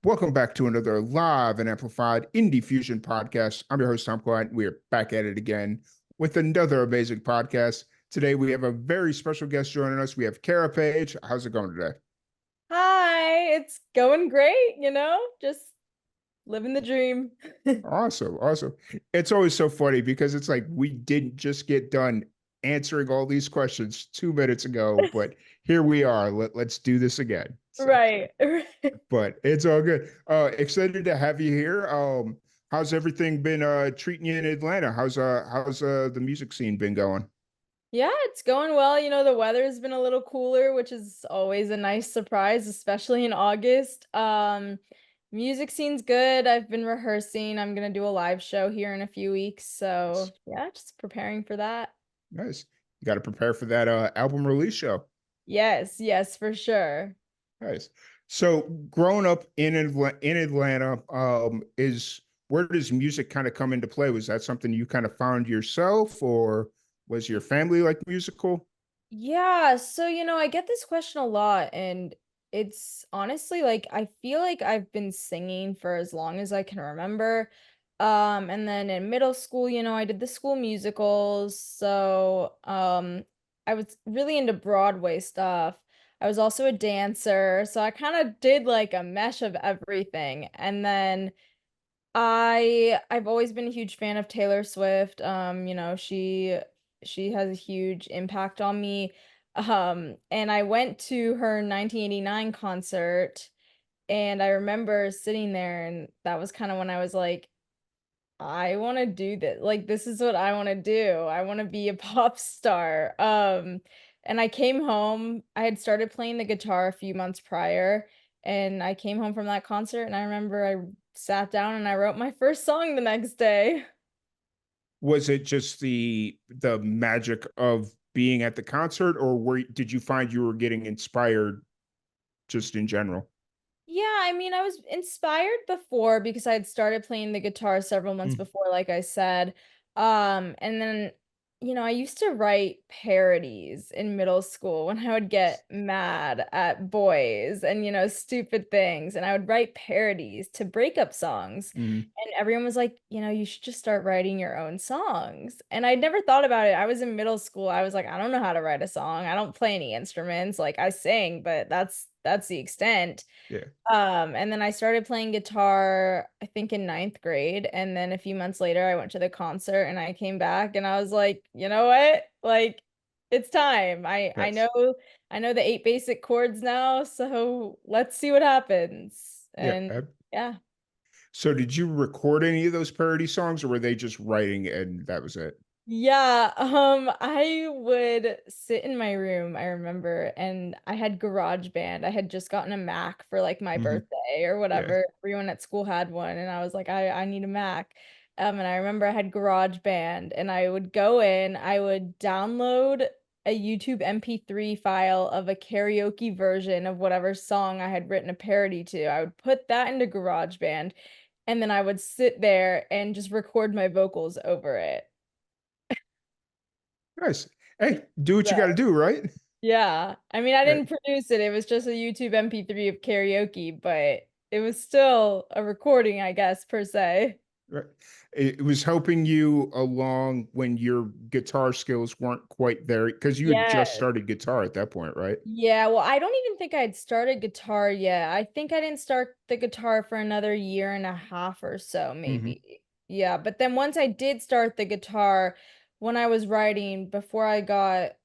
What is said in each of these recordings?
Welcome back to another live and amplified Indie Fusion podcast. I'm your host, Tom Klein. We are back at it again with another amazing podcast. Today, we have a very special guest joining us. We have Cara Paige. How's it going today? Hi, it's going great, just living the dream. Awesome. Awesome. It's always so funny because it's like we didn't just get done answering all these questions 2 minutes ago, but here we are. Let's do this again. So, Right. but it's all good. Excited to have you here. How's everything been treating you in Atlanta? How's the music scene been going? Yeah, it's going well. The weather's been a little cooler, which is always a nice surprise, especially in August. Music scene's good. I've been rehearsing. I'm gonna do a live show here in a few weeks. Nice. So yeah, just preparing for that. Nice. You got to prepare for that album release show. Yes, yes, for sure. Nice. So, growing up in Atlanta, is where does music kind of come into play? Was that something you kind of found yourself, or was your family like musical? Yeah, so I get this question a lot, and it's honestly like I feel like I've been singing for as long as I can remember. And then in middle school, I did the school musicals, so I was really into Broadway stuff. I was also a dancer, so I kind of did like a mesh of everything. And then I've always been a huge fan of Taylor Swift. She has a huge impact on me. And I went to her 1989 concert, and I remember sitting there, and that was kind of when I was like, I want to do this. Like, this is what I want to do. I want to be a pop star. And I came home. I had started playing the guitar a few months prior, and I came home from that concert, and I remember I sat down and I wrote my first song the next day. Was it just the magic of being at the concert, or did you find you were getting inspired just in general? Yeah, I mean, I was inspired before because I had started playing the guitar several months Mm, before, like I said. And then, I used to write parodies in middle school when I would get mad at boys and, stupid things. And I would write parodies to breakup songs. mm, And everyone was like, you should just start writing your own songs. And I'd never thought about it. I was in middle school. I was like, I don't know how to write a song. I don't play any instruments. Like I sing, but that's the extent. yeah. And then I started playing guitar, I think in ninth grade. And then a few months later, I went to the concert and I came back and I was like, you know what? Like, it's time. I Yes. know the eight basic chords now, so let's see what happens. Yeah. And yeah. So, did you record any of those parody songs, or were they just writing and that was it? Yeah, I would sit in my room, I remember, and I had GarageBand. I had just gotten a Mac for like my Hmm. birthday or Yeah. whatever. Everyone at school had one, and I was like, I need a Mac. And I remember I had GarageBand, and I would go in, I would download a YouTube MP3 file of a karaoke version of whatever song I had written a parody to. I would put that into GarageBand, and then I would sit there and just record my vocals over it. Nice. Hey, do what you got to do, right? Yeah. I mean, I Yeah. didn't produce it. It was just a YouTube MP3 of karaoke, but it was still a recording, I guess, per se. Right. It was helping you along when your guitar skills weren't quite there because you had just Yeah. started guitar at that point, right? Yeah, well, I don't even think I had started guitar yet. I think I didn't start the guitar for another year and a half or so, Hmm. maybe. Yeah, but then once I did start the guitar, when I was writing, before I got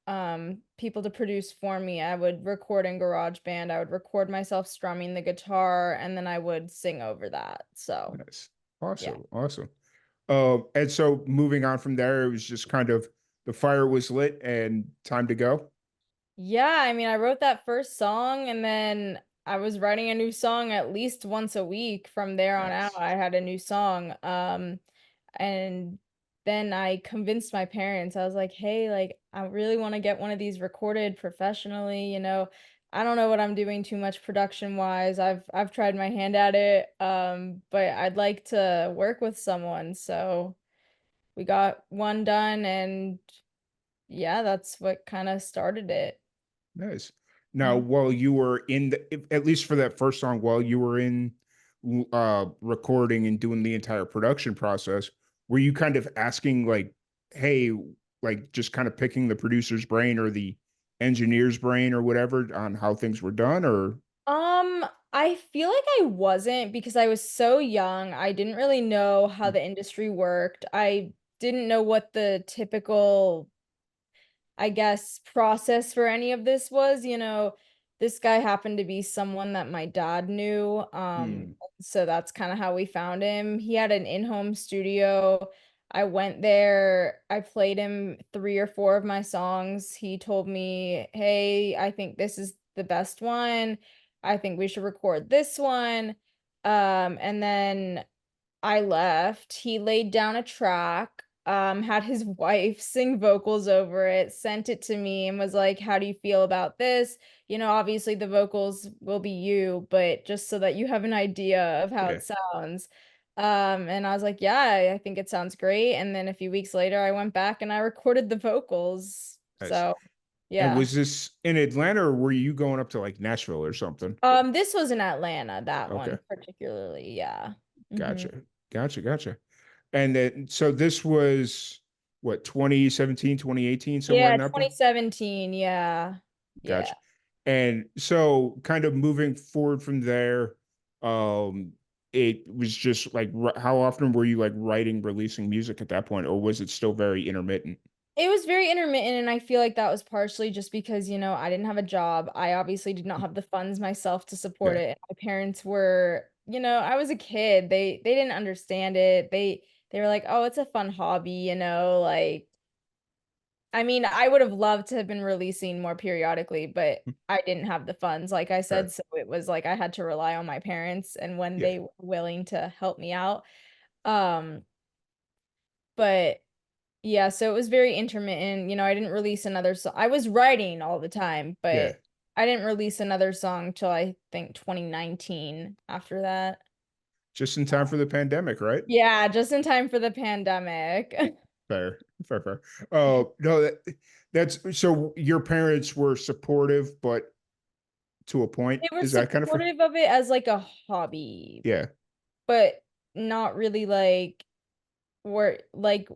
people to produce for me, I would record in GarageBand. I would record myself strumming the guitar, and then I would sing over that. So, Nice. yeah. Awesome. Awesome. And so moving on from there, it was just kind of the fire was lit and time to go. Yeah, I mean, I wrote that first song and then I was writing a new song at least once a week from there on out. Nice. I had a new song. And then I convinced my parents. I was like, "Hey, like I really want to get one of these recorded professionally, I don't know what I'm doing too much production wise. I've tried my hand at it. But I'd like to work with someone." So we got one done and yeah, that's what kind of started it. Nice. Now, while you were in at least for that first song, while you were in recording and doing the entire production process, were you kind of asking like, hey, like just kind of picking the producer's brain or the engineer's brain or whatever on how things were done, or Um, I feel like I wasn't because I was so young. I didn't really know how the industry worked. I didn't know what the typical, I guess, process for any of this was. This guy happened to be someone that my dad knew. Hmm. So that's kind of how we found him. He had an in-home studio. I went there. I played him three or four of my songs. He told me, "Hey, I think this is the best one. I think we should record this one." And then I left. He laid down a track, had his wife sing vocals over it, sent it to me, and was like, "How do you feel about this? Obviously the vocals will be you, but just so that you have an idea of how Yeah, it sounds." And I was like, "Yeah, I think it sounds great." And then a few weeks later, I went back and I recorded the vocals. nice. So, And yeah. was this in Atlanta or were you going up to like Nashville or something? This was in Atlanta, that Okay, one particularly. Yeah. Hmm. gotcha. And then, so this was what, 2017, 2018, somewhere Yeah, in that point? 2017. Yeah. Yeah. Gotcha. And so kind of moving forward from there, um, it was just like, how often were you like writing, releasing music at that point, or was it still very intermittent? It was very intermittent, and I feel like that was partially just because, I didn't have a job. I obviously did not have the funds myself to support Yeah. it. My parents were, I was a kid. They didn't understand it. They were like, "Oh, it's a fun hobby, like I mean, I would have loved to have been releasing more periodically, but I didn't have the funds, like I Right. said, so it was like I had to rely on my parents and when Yeah. they were willing to help me out. Um, but Yeah, so it was very intermittent. I didn't release another song. I was writing all the time, Yeah. but I didn't release another song till I think 2019 after that. Just in time for the pandemic, right? Yeah, just in time for the pandemic. Fair, fair. No, that's so your parents were supportive, but to a point, They were is that kind of fair? supportive of it as like a hobby, Yeah. but not really like where like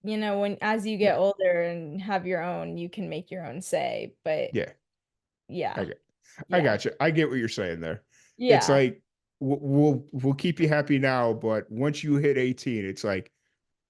when as you Yeah. get older and have your own, you can make your own say. But Yeah. I yeah, get, I yeah, got you. I get what you're saying there. It's yeah. like we'll keep you happy now, but once you hit 18, it's like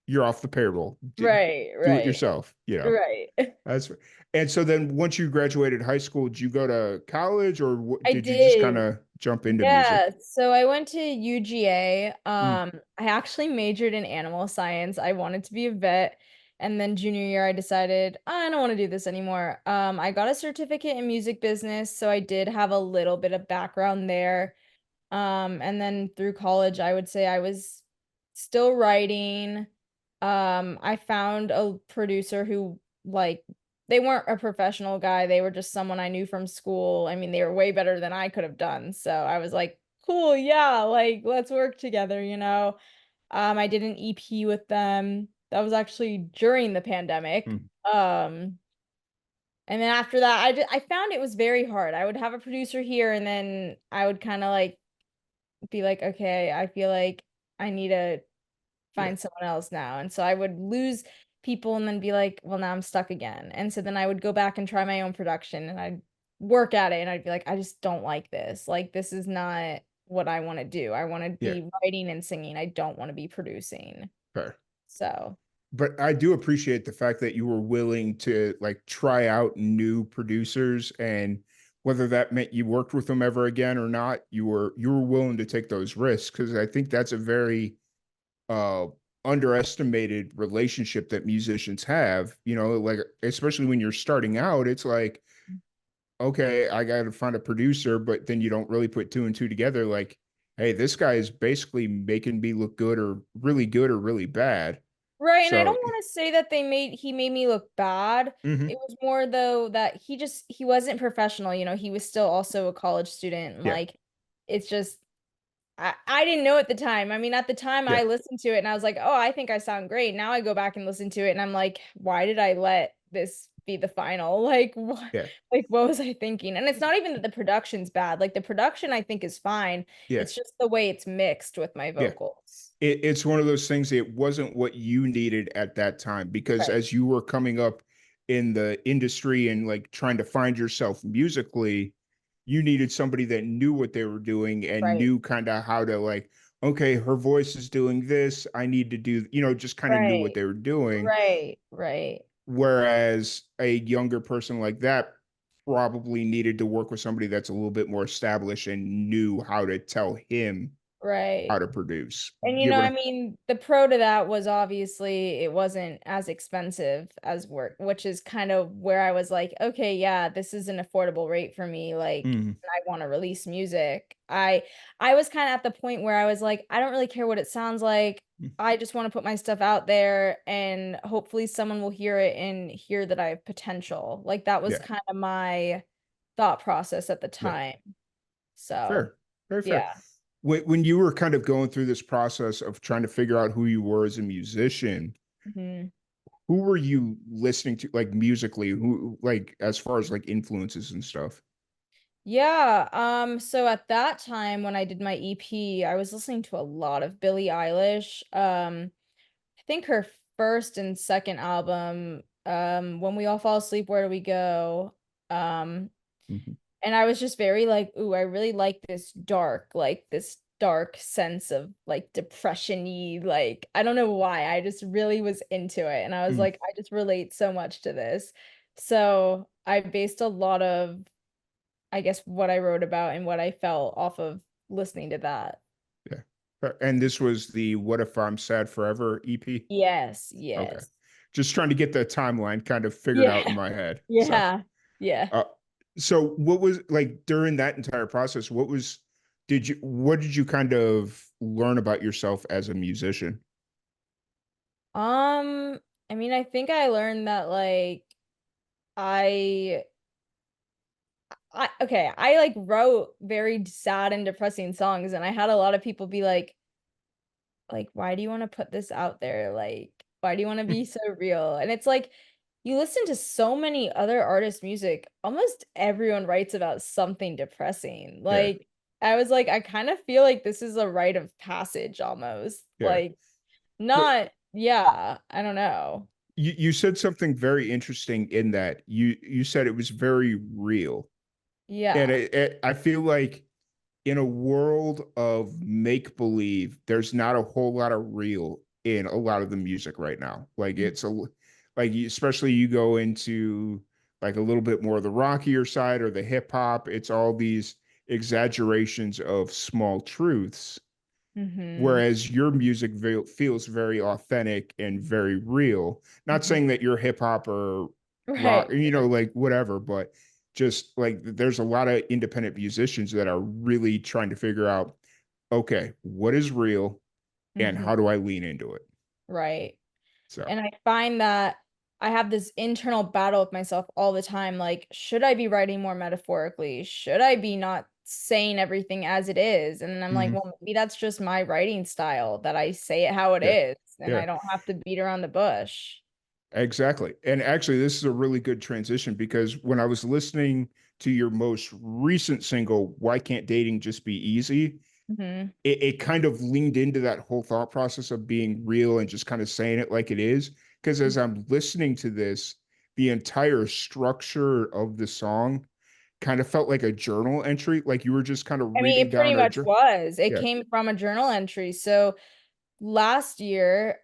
you're off the payroll. Right, Do it right, yourself. right. That's and so then once you graduated high school, did you go to college or I did you just kind did. of jump into Yeah, music? so I went to UGA. Mm, I actually majored in animal science. I wanted to be a vet, and then junior year I decided I don't want to do this anymore. I got a certificate in music business, so I did have a little bit of background there. And then through college, I would say I was still writing. I found a producer who like they weren't a professional guy, they were just someone I knew from school. I mean, they were way better than I could have done. So I was like, cool, yeah, like let's work together. I did an EP with them. That was actually during the pandemic. mm, And then after that, I found it was very hard. I would have a producer here, and then I would kind of like be like, okay, I feel like I need to yeah, find someone else now. And so I would lose people and then be like, well, now I'm stuck again. And so then I would go back and try my own production and I'd work at it and I'd be like, I just don't like this. Like, this is not what I want to do. I want to yeah, be writing and singing. I don't want to be producing. fair. So, But I do appreciate the fact that you were willing to like try out new producers, and whether that meant you worked with them ever again or not, you were willing to take those risks, because I think that's a very uh underestimated relationship that musicians have, like especially when you're starting out. It's like, okay, I got to find a producer, but then you don't really put two and two together. Like, hey, this guy is basically making me look good or really bad. right. And I don't So, want to say that he made me look bad. It mhm, was more though that he wasn't professional. He was still also a college student. And yeah, like, it's just, I didn't know at the time. I mean, at the time yeah, I listened to it and I was like, oh, I think I sound great. Now I go back and listen to it and I'm like, why did I let this be the final. Like what Yeah. like what was I thinking? And it's not even that the production's bad. Like the production I think is fine. Yeah. It's just the way it's mixed with my Yeah. vocals. It's one of those things. It wasn't what you needed at that time because Right. as you were coming up in the industry and like trying to find yourself musically, you needed somebody that knew what they were doing and Right. knew kind of how to like, okay, her voice is doing this. I need to do, just kind of knew what Right. they were doing. Right. Right. Whereas a younger person like that probably needed to work with somebody that's a little bit more established and knew how to tell him Right. how to produce. And You I able mean, the pro to that was obviously it wasn't as expensive as work, which is kind of where I was like, okay, yeah, this is an affordable rate for me. Like, Mhm. I want to release music. I was kind of at the point where I was like, I don't really care what it sounds like. I just want to put my stuff out there and hopefully someone will hear it and hear that I have potential. Like that was Yeah, kind of my thought process at the yeah, time. So, fair, very fair. yeah. When you were kind of going through this process of trying to figure out who you were as a musician, Mhm. who were you listening to, like musically? Who, like, as far as like influences and stuff? Yeah, so at that time when I did my EP, I was listening to a lot of Billie Eilish. I think her first and second album, When We All Fall Asleep, Where Do We Go? Um, Mhm. and I was just very like, ooh, I really like this dark sense of like depression-y, like I don't know why. I just really was into it. And I was Mhm. like, I just relate so much to this. So I based a lot of I guess what I wrote about and what I felt off of listening to that. Yeah. And this was the What If I'm Sad Forever EP? Yes, Okay. yes. Just trying to get the timeline kind of figured out in Yeah. my head. So, Yeah. Yeah. uh, so what was like during that entire process, what did you kind of learn about yourself as a musician? Um, I mean, I think I learned that like I I like wrote very sad and depressing songs and I had a lot of people be like why do you want to put this out there? Like why do you want to be so real? And it's like you listen to so many other artists' music, almost everyone writes about something depressing. Yeah, Like I was like I kind of feel like this is a rite of passage almost. yeah. Like But not yeah, I don't know. you said something very interesting in that you said it was very real. And Yeah. I feel like in a world of make believe, there's not a whole lot of real in a lot of the music right now. Like especially you go into like a little bit more of the rockier side or the hip hop. It's all these exaggerations of small truths, Mm-hmm. whereas your music feels very authentic and very real. Not Hmm. saying that you're hip hop or rock, Right. like whatever, but just like there's a lot of independent musicians that are really trying to figure out, okay, what is real and Hmm. how do I lean into it? Right. So, And I find that I have this internal battle with myself all the time. Like, should I be writing more metaphorically? Should I be not saying everything as it is? And then I'm like, mhm, well, maybe that's just my writing style that I say it how it yeah, is, and yeah, I don't have to beat around the bush. exactly. And actually, this is a really good transition because when I was listening to your most recent single, Why Can't Dating Just Be Easy? Hmm. It kind of leaned into that whole thought process of being real and just kind of saying it like it is. Because as I'm listening to this, the entire structure of the song kind of felt like a journal entry, like you were just kind of I mean, reading it pretty down much was. It yeah. came from a journal entry. So last year,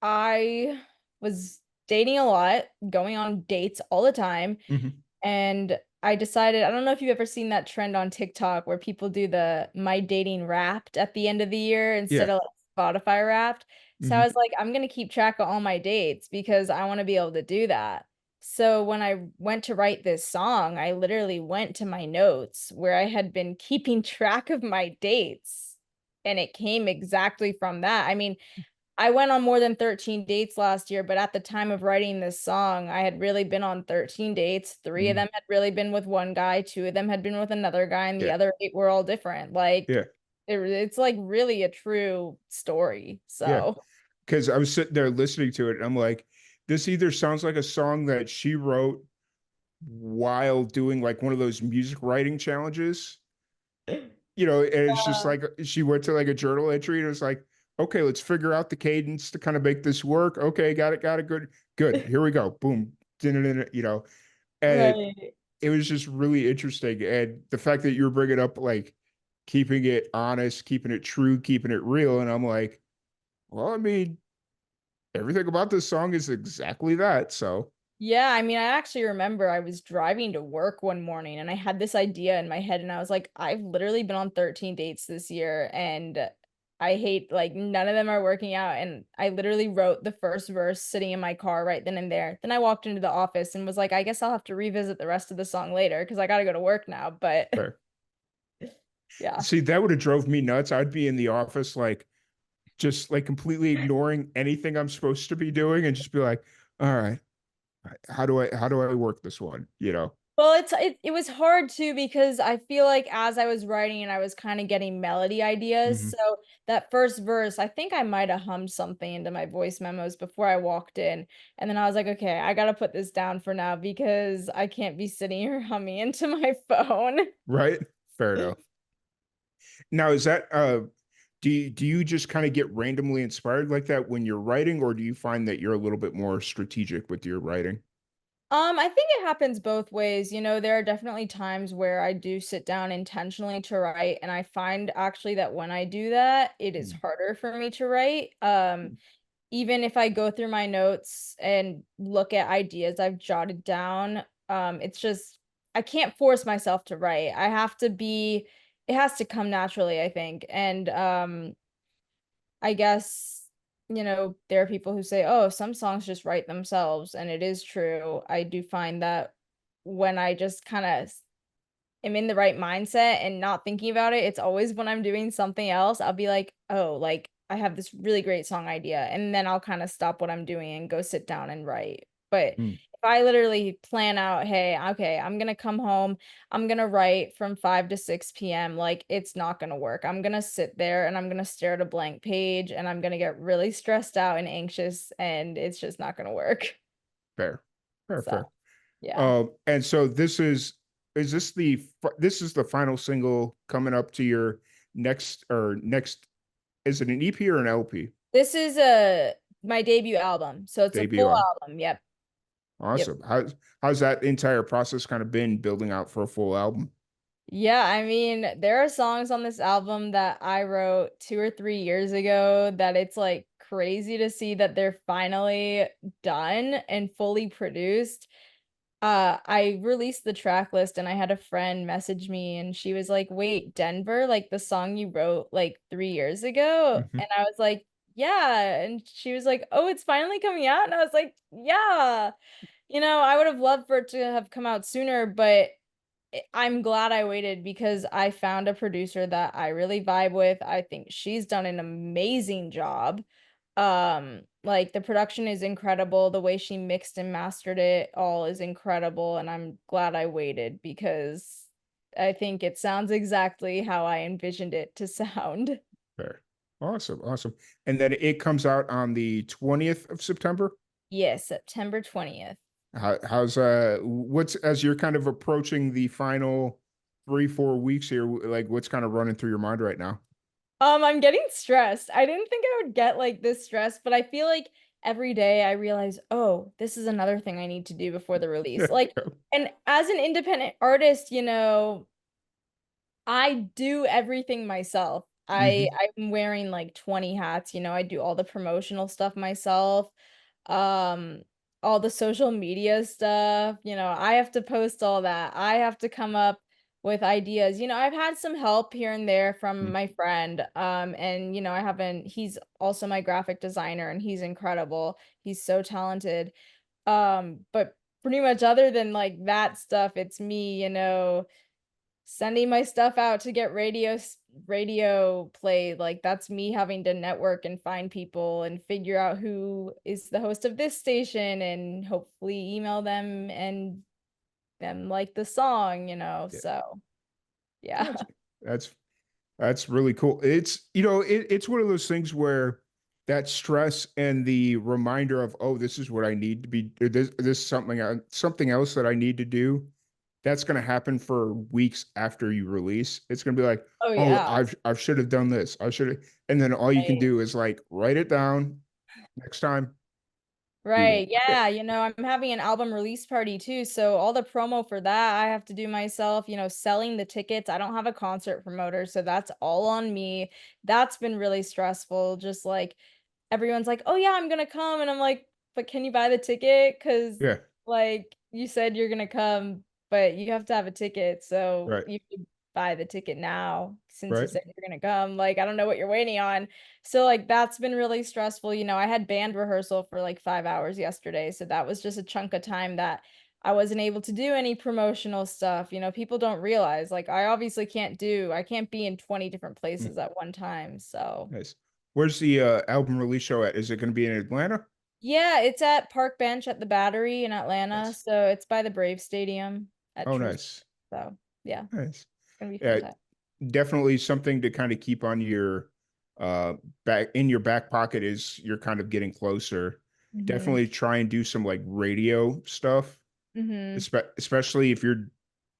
I was dating a lot, going on dates all the time. Mhm. And I decided, I don't know if you've ever seen that trend on TikTok where people do the my dating wrapped at the end of the year instead Yeah. of like Spotify wrapped. So I Mhm. was like, I'm gonna keep track of all my dates because I want to be able to do that. So when I went to write this song, I literally went to my notes where I had been keeping track of my dates, and it came exactly from that. I mean, I went on more than 13 dates last year, but at the time of writing this song, I had really been on 13 dates. Three of Mhm. them had really been with one guy, two of them had been with another guy, and the Yeah. other eight were all different. Like Yeah. it's like really a true story. Yeah. So, Because I was sitting there listening to it and I'm like, this either sounds like a song that she wrote while doing like one of those music writing challenges, and it's just Uh, like she went to like a journal entry and it was like, okay, let's figure out the cadence to kind of make this work. Okay, got it, good. Here we go. Boom. And right. it was just really interesting. And the fact that you were bringing up like keeping it honest, keeping it true, keeping it real. And I'm like, well, I mean, everything about this song is exactly that. So, Yeah, I mean, I actually remember I was driving to work one morning and I had this idea in my head and I was like, I've literally been on 13 dates this year and I hate like none of them are working out. And I literally wrote the first verse sitting in my car right then and there. Then I walked into the office and was like, I guess I'll have to revisit the rest of the song later because I got to go to work now. But fair. yeah. See, that would have drove me nuts. I'd be in the office like just like completely ignoring anything I'm supposed to be doing and just be like, all right, how do I work this one? Well, it was hard too because I feel like as I was writing and I was kind of getting melody ideas. Mhm. So that first verse, I think I might have hummed something into my voice memos before I walked in. And then I was like, okay, I gotta put this down for now because I can't be sitting here humming into my phone. Right? Fair enough. Now, is that do you just kind of get randomly inspired like that when you're writing, or do you find that you're a little bit more strategic with your writing? I think it happens both ways. There are definitely times where I do sit down intentionally to write, and I find actually that when I do that, it is Mm. harder for me to write. Even if I go through my notes and look at ideas I've jotted down, it's just I can't force myself to write. It has to come naturally, I think. And I guess, there are people who say, oh, some songs just write themselves, and it is true. I do find that when I just kind of am in the right mindset and not thinking about it, it's always when I'm doing something else, I'll be like, oh, like I have this really great song idea. And then I'll kind of stop what I'm doing and go sit down and write. But Mm. if I literally plan out, hey, okay, I'm gonna come home, I'm gonna write from 5 to 6 p.m., like it's not gonna work. I'm gonna sit there and I'm gonna stare at a blank page and I'm gonna get really stressed out and anxious, and it's just not gonna work. Fair, fair, So, fair. yeah. And so this is the final single coming up to your next, is it an EP or an LP This is my debut album, so it's a debut full album? album. Yep. Yep. Awesome. How's that entire process kind of been building out for a full album? Yeah, I mean, there are songs on this album that I wrote 2 or 3 years ago that it's like crazy to see that they're finally done and fully produced. I released the track list and I had a friend message me and she was like, "Wait, Denver, like the song you wrote like 3 years ago?" Mhm. And I was like, "Yeah." And she was like, "Oh, it's finally coming out?" And I was like, "Yeah." I would have loved for it to have come out sooner, but I'm glad I waited because I found a producer that I really vibe with. I think she's done an amazing job. Like the production is incredible. The way she mixed and mastered it all is incredible, and I'm glad I waited because I think it sounds exactly how I envisioned it to sound. Fair. Awesome, awesome. And then it comes out on the 20th of September. Yes, September 20th. How's what's as you're kind of approaching the final 3, 4 weeks here, like what's kind of running through your mind right now? I'm getting stressed. I didn't think I would get like this stressed, but I feel like every day I realize, oh, this is another thing I need to do before the release. Like, and as an independent artist, I do everything myself. Hmm. I'm wearing like 20 hats, I do all the promotional stuff myself. Um, all the social media stuff, I have to post all that. I have to come up with ideas. I've had some help here and there from my friend. And I haven't he's also my graphic designer and he's incredible. He's so talented. But pretty much other than like that stuff, it's me, sending my stuff out to get radio played. Like that's me having to network and find people and figure out who is the host of this station and hopefully email them and them like the song, Yeah, so yeah. that's that's that's really cool. It's it's one of those things where that stress and the reminder of, oh, this is what I need to be, this is something else that I need to do. That's going to happen for weeks after you release. It's going to be like, Oh oh, yeah. I should have done this. I should have, and then all you can Right. do is like write it down. Next time, we won't. Right. Yeah. I'm having an album release party too. So all the promo for that I have to do myself, selling the tickets. I don't have a concert promoter, so that's all on me. That's been really stressful. Just like everyone's like, "Oh yeah, I'm gonna come." And I'm like, "But can you buy the ticket? Because Yeah, like you said you're gonna come, but you have to have a ticket. So right, you should buy the ticket now since you right. said you're gonna come. Like, I don't know what you're waiting on." So like that's been really stressful. I had band rehearsal for like 5 hours yesterday. So that was just a chunk of time that I wasn't able to do any promotional stuff. People don't realize like I can't be in 20 different Mm, places at one time. So nice. Where's the album release show at? Is it going to be in Atlanta? yeah, it's at Park Bench at the Battery in Atlanta. Nice. So it's by the Brave Stadium at Oh, Truist. nice. So yeah, it's Nice. gonna be a fun Yeah, time. definitely something to kind of keep on your uh back pocket as you're kind of getting closer. Mm-hmm. Definitely try and do some like radio stuff, Mm-hmm. especially if you're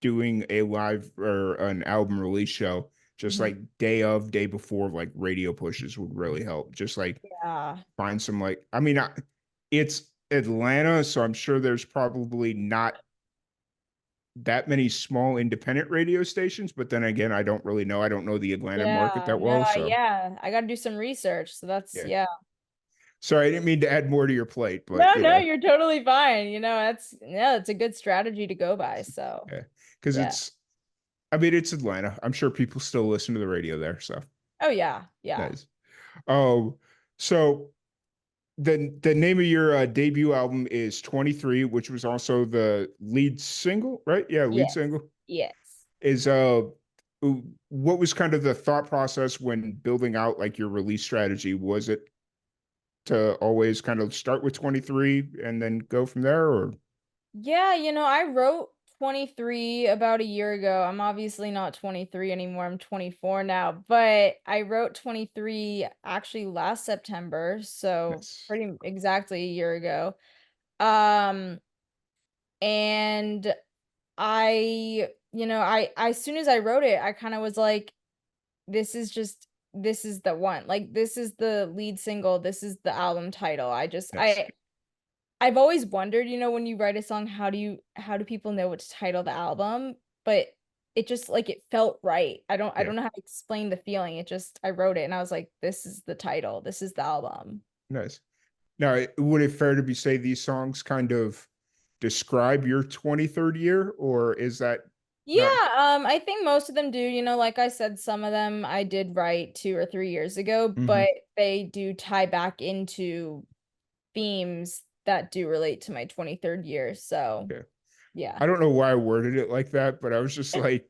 doing a live or an album release show. Just Mm-hmm. like day before, like radio pushes would really help. Just like Yeah. find some like, I mean, it's Atlanta, so I'm sure there's probably not that many small independent radio stations, but then again, I don't really know. I don't know the Atlanta market Yeah. that No, well, so yeah. I gotta do some research. So that's yeah. yeah. Sorry, I didn't mean to add more to your plate, but No, no, you're totally fine. It's a good strategy to go by. So yeah, because yeah. I mean, it's Atlanta. I'm sure people still listen to the radio there, so Oh yeah. Yeah. nice. Oh, so the name of your debut album is 23, which was also the lead single, right? Yeah, lead Yes. single. Yes. Is what was kind of the thought process when building out like your release strategy? Was it to always kind of start with 23 and then go from there, or Yeah, I wrote 23 about a year ago. I'm obviously not 23 anymore. I'm 24 now, but I wrote 23 actually last September, so yes, pretty exactly a year ago. Um, and I as soon as I wrote it, I kind of was like, this is the one. Like this is the lead single, this is the album title. yes, I've always wondered, when you write a song, how do people know what to title the album? But it just like it felt right. I yeah, don't know how to explain the feeling. I wrote it and I was like, this is the title. This is the album. nice. Now, would it fair to be say these songs kind of describe your 23rd year, or is that Yeah, not? I think most of them do. Like I said, some of them I did write 2 or 3 years ago, Hmm. but they do tie back into themes that do relate to my 23rd year. So, Yeah, yeah. I don't know why I worded it like that, but I was just like,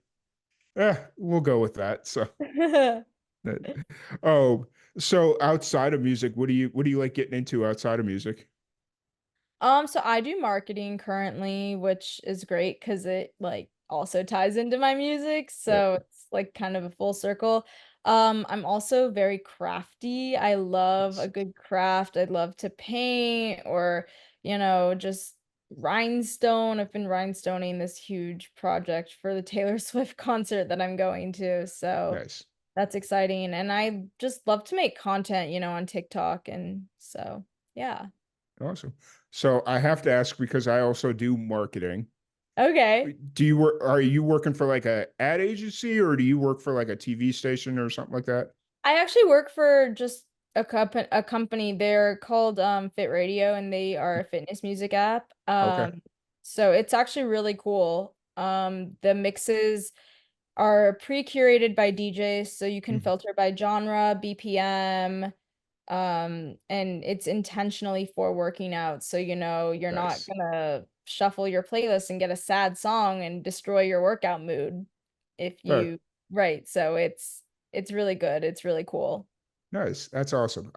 we'll go with that. So, that, oh, so outside of music, what do you like getting into outside of music? So I do marketing currently, which is great because it like also ties into my music. Yeah, So it's like kind of a full circle. I'm also very crafty. I love a nice, good craft. I'd love to paint or, just rhinestone. I've been rhinestoning this huge project for the Taylor Swift concert that I'm going to. So nice, that's exciting. And I just love to make content, on TikTok. And so, yeah. awesome. So I have to ask because I also do marketing. Okay. Do you work? Are you working for like a ad agency, or do you work for like a TV station or something like that? I actually work for just a company. They're called Fit Radio and they are a fitness music app. Okay. So it's actually really cool. The mixes are pre-curated by DJs, so you can Mhm. filter by genre, BPM, and it's intentionally for working out. So you're not Nice, gonna shuffle your playlist and get a sad song and destroy your workout mood if fair, you right. So it's really good. It's really cool. nice. That's awesome.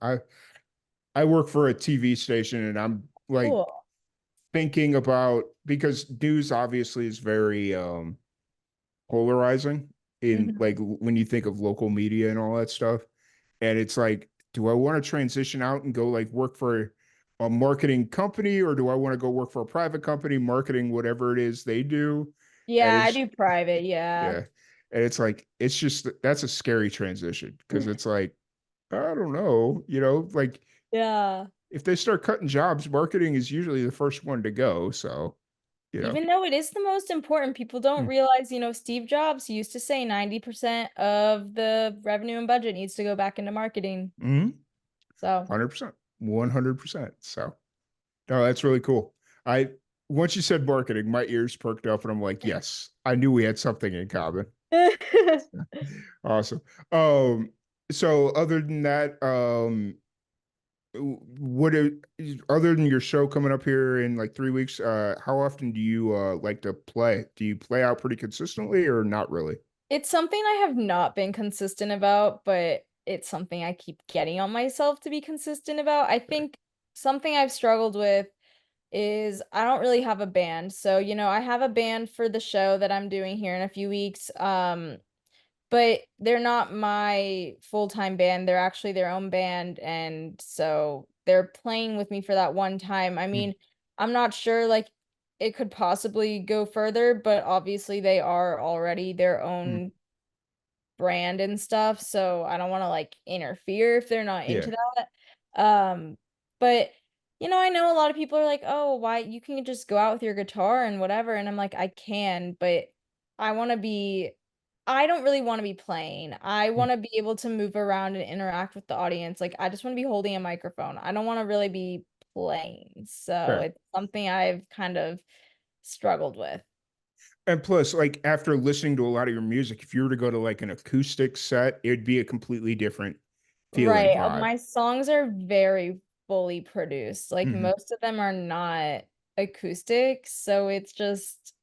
I work for a TV station, and I'm like Cool. thinking about because news obviously is very polarizing in like Mhm. when you think of local media and all that stuff, and it's like do I want to transition out and go like work for a marketing company, or do I want to go work for a private company marketing whatever it is they do? And Yeah, I it's do private, yeah. yeah, and it's like it's just that's a scary transition because it's like I don't know, like Yeah. if they start cutting jobs, marketing is usually the first one to go. So you know, Even though it is the most important, people don't mm, realize, Steve Jobs used to say 90% of the revenue and budget needs to go back into marketing. mm, So, 100%, 100%. So no, that's really cool. I Once you said marketing, my ears perked up, and I'm like, yes, I knew we had something in common. Awesome. Um, so other than that, what are, other than your show coming up here in like 3 weeks, how often do you like to play? Do you play out pretty consistently or not really? it's something I have not been consistent about, but it's something I keep getting on myself to be consistent about. I think something I've struggled with is I don't really have a band. So, I have a band for the show that I'm doing here in a few weeks. But they're not my full-time band. They're actually their own band, and so they're playing with me for that one time. I Mm, mean, I'm not sure like it could possibly go further, but obviously they are already their mm, own brand and stuff, so I don't want to like interfere if they're not yeah. into that. But I know a lot of people are like, "Oh, why you can just go out with your guitar and whatever." And I'm like, "I can, but I want to be I don't really want to be playing. I Mm, want to be able to move around and interact with the audience. Like I just want to be holding a microphone. I don't want to really be playing." So fair. it's something I've kind of struggled with. And plus, like after listening to a lot of your music, if you were to go to like an acoustic set, it'd be a completely different feeling Right. vibe. My songs are very fully produced. Like Hmm. most of them are not acoustic, so it's just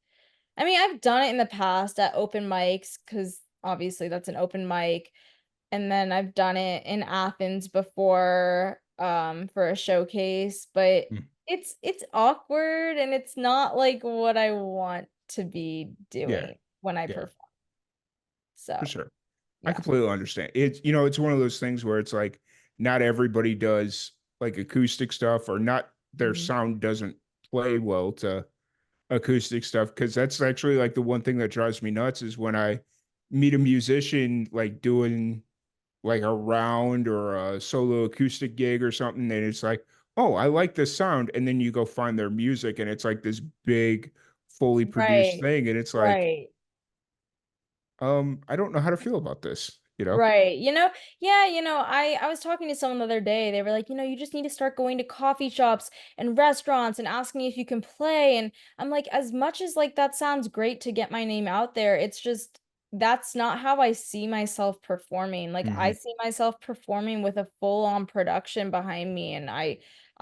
I mean, I've done it in the past at open mics because obviously that's an open mic. And then I've done it in Athens before for a showcase, but it's awkward and it's not like what I want to be Yeah, doing when I yeah, perform. for So, sure. I yeah. completely understand. It's one of those things where it's like not everybody does like acoustic stuff, or not their Mhm. sound doesn't play well to acoustic stuff. Because that's actually like the one thing that drives me nuts is when I meet a musician like doing like a round or a solo acoustic gig or something, and it's like, oh, I like this sound, and then you go find their music, and it's like this big, fully produced Right. thing, and it's like, Right. I don't know how to feel about this. Right. Yeah, I was talking to someone the other day. They were like, you just need to start going to coffee shops and restaurants and asking if you can play. And I'm like, as much as like that sounds great to get my name out there, it's just that's not how I see myself performing. Like Hmm. I see myself performing with a full-on production behind me, and I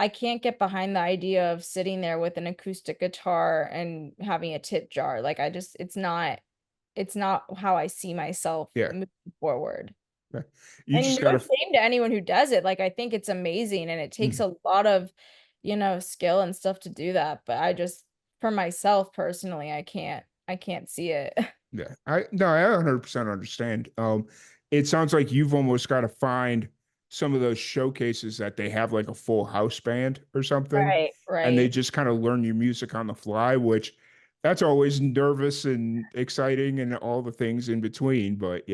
can't get behind the idea of sitting there with an acoustic guitar and having a tip jar. Like I just it's not how I see myself Yeah, moving forward. yeah. You And just no gotta. shame to anyone who does it. Like I think it's amazing and it takes Mhm. a lot of, skill and stuff to do that. But I just for myself personally, I can't see it. Yeah, I no, I 100% understand. It sounds like you've almost got to find some of those showcases that they have like a full house band or something, Right, and they right. just kind of learn your music on the fly, which that's always nervous and exciting and all the things in between. But.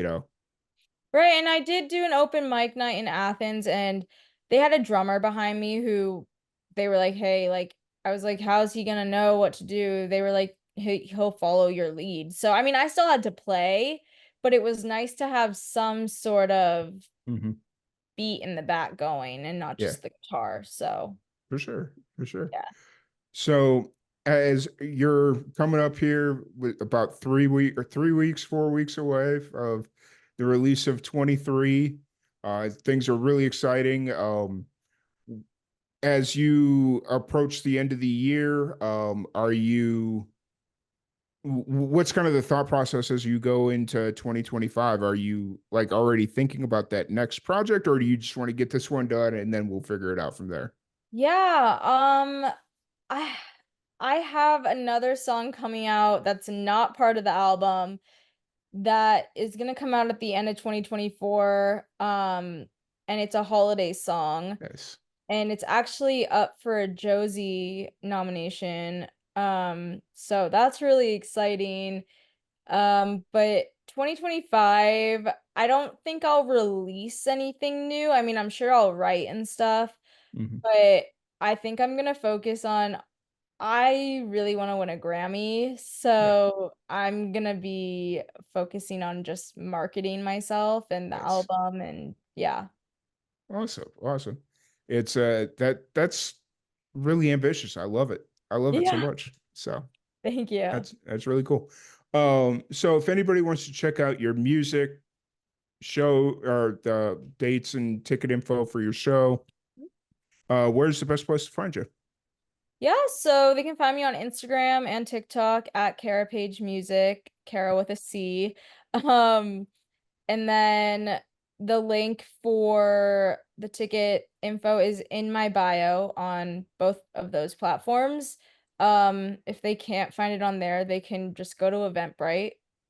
Right, and I did do an open mic night in Athens, and they had a drummer behind me who they were like, "Hey, like," I was like, "How's he gonna know what to do?" They were like, He'll follow your lead." So, I mean, I still had to play, but it was nice to have some sort of Hmm. beat in the back going and not Yeah, just the guitar. So, for sure, for sure. yeah. So as you're coming up here with about 3 weeks, 4 weeks away of the release of 23, things are really exciting. As you approach the end of the year, what's kind of the thought process as you go into 2025? Are you like already thinking about that next project, or do you just want to get this one done and then we'll figure it out from there? Yeah, I I have another song coming out that's not part of the album that is gonna come out at the end of 2024. and it's a holiday song. Nice. And it's actually up for a Josie nomination. So that's really exciting. But 2025, I don't think I'll release anything new. I mean, I'm sure I'll write and stuff, Hmm. but I think I'm gonna focus on I really want to win a Grammy, Yeah. so I'm gonna be focusing on just marketing myself and the Nice. album and yeah. Awesome. Awesome. It's that's really ambitious. I love it. I love it so Yeah, much. So thank you. that's really cool. So if anybody wants to check out your music, show, or the dates and ticket info for your show, where's the best place to find you? Yeah, so they can find me on Instagram and TikTok at Cara Page Music, Cara with a C. Um, and then the link for the ticket info is in my bio on both of those platforms. If they can't find it on there, they can just go to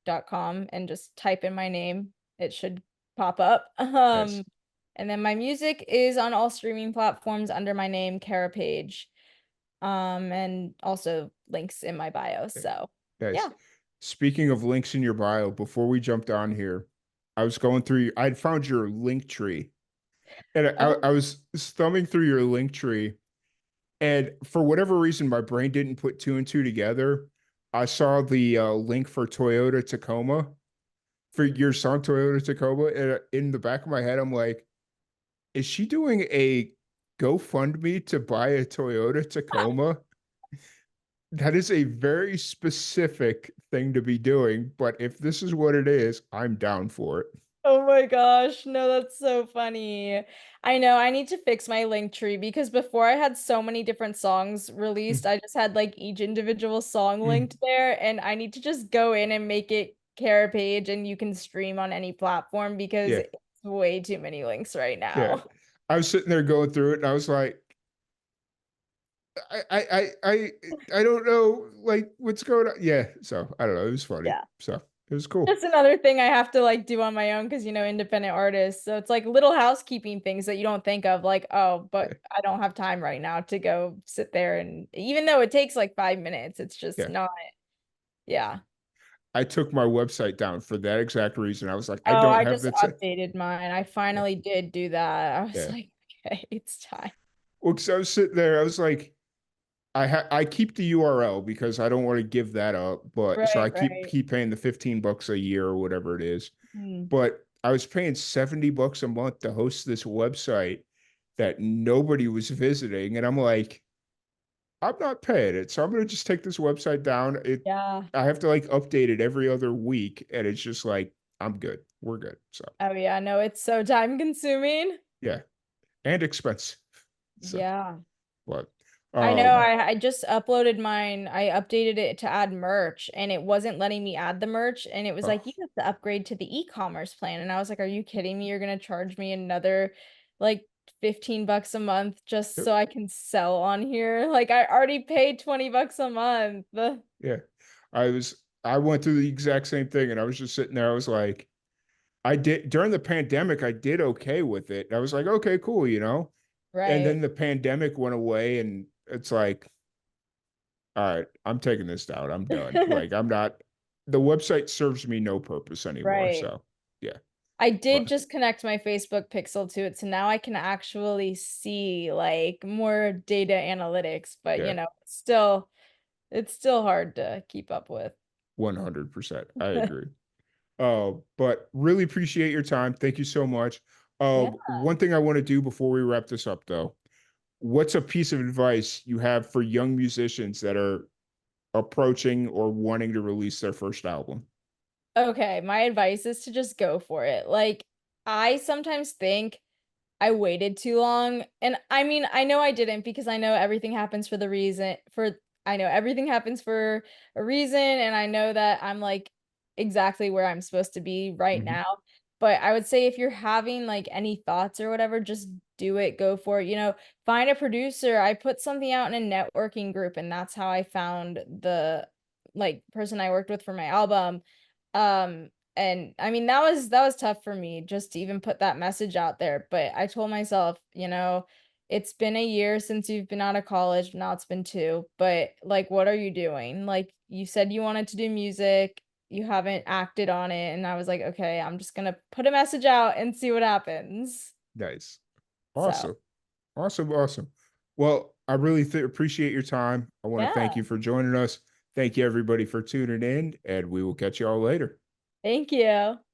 eventbrite.com and just type in my name. It should pop up. Nice. And then my music is on all streaming platforms under my name, Cara Page. And also links in my bio. Yeah. So Nice. yeah. Speaking of links in your bio, before we jumped on here, I was going through, I'd found your link tree, and I Oh, was thumbing through your link tree, and for whatever reason, my brain didn't put two and two together. I saw the link for Toyota Tacoma, for your song Toyota Tacoma, and in the back of my head, I'm like, is she doing a GoFundMe to buy a Toyota Tacoma? That is a very specific thing to be doing, but if this is what it is, I'm down for it. oh my gosh. No, that's so funny. I know I need to fix my link tree because before I had so many different songs released, I just had like each individual song linked there, and I need to just go in and make it Cara Page and you can stream on any platform because Yeah, it's way too many links right yeah. now. I was sitting there going through it, and I was like, I don't know, like what's going on. Yeah, so I don't know. It was funny. Yeah. So it was cool. Just another thing I have to like do on my own because independent artists. So it's like little housekeeping things that you don't think of, like, oh, Yeah, but I don't have time right now to go sit there and even though it takes like 5 minutes, it's just yeah. not, yeah. I took my website down for that exact reason. I was like, I Oh, don't I have just the time. updated mine. I Yeah, finally did do that. I was yeah. like, okay, it's time. Well, because I was sitting there, I was like, I keep the URL because I don't want to give that up, but so I Right, keep right. keep paying the $15 a year or whatever it is. Hmm. But I was paying $70 a month to host this website that nobody was visiting, and I'm like, I'm not paying it, so I'm gonna just take this website down. Yeah. I have to like update it every other week, and it's just like I'm good. We're good. So Oh yeah, no, it's so time consuming. yeah, and expensive. So, Yeah. but I know um, I just uploaded mine. I updated it to add merch and it wasn't letting me add the merch and it was oh, like you have to upgrade to the e-commerce plan and I was like, "Are you kidding me? You're gonna charge me another like $15 a month just yep, so I can sell on here? Like I already paid $20 a month." yeah. I went through the exact same thing, and I was just sitting there. I was like, I did during the pandemic. I did okay with it. I was like, okay, cool, you know. And Right. then the pandemic went away, and it's like, all right, I'm taking this down. I'm done. Like, I'm not. The website serves me no purpose anymore. Right. So yeah, I did but just connect my Facebook pixel to it, so now I can actually see like more data analytics, but yeah, it's still hard to keep up with. 100%. I agree. But really appreciate your time. Thank you so much. Yeah. One thing I want to do before we wrap this up, though, what's a piece of advice you have for young musicians that are approaching or wanting to release their first album? Okay, my advice is to just go for it. Like, I sometimes think I waited too long. And I mean, I know I didn't because I know everything happens for the reason for I know everything happens for a reason and I know that I'm like exactly where I'm supposed to be right Hmm. now. But I would say if you're having like any thoughts or whatever, just do it, go for it. Find a producer. I put something out in a networking group and that's how I found the like person I worked with for my album. And I mean, that was tough for me just to even put that message out there, but I told myself, it's been a year since you've been out of college, now it's been 2, but, like, what are you doing? Like, you said you wanted to do music, you haven't acted on it, and I was like, "Okay, I'm just gonna put a message out and see what happens." Nice. So, Awesome. Awesome. Awesome. Well, I really appreciate your time. I want to thank yeah, you for joining us. Thank you, everybody, for tuning in, and we will catch you all later. thank you.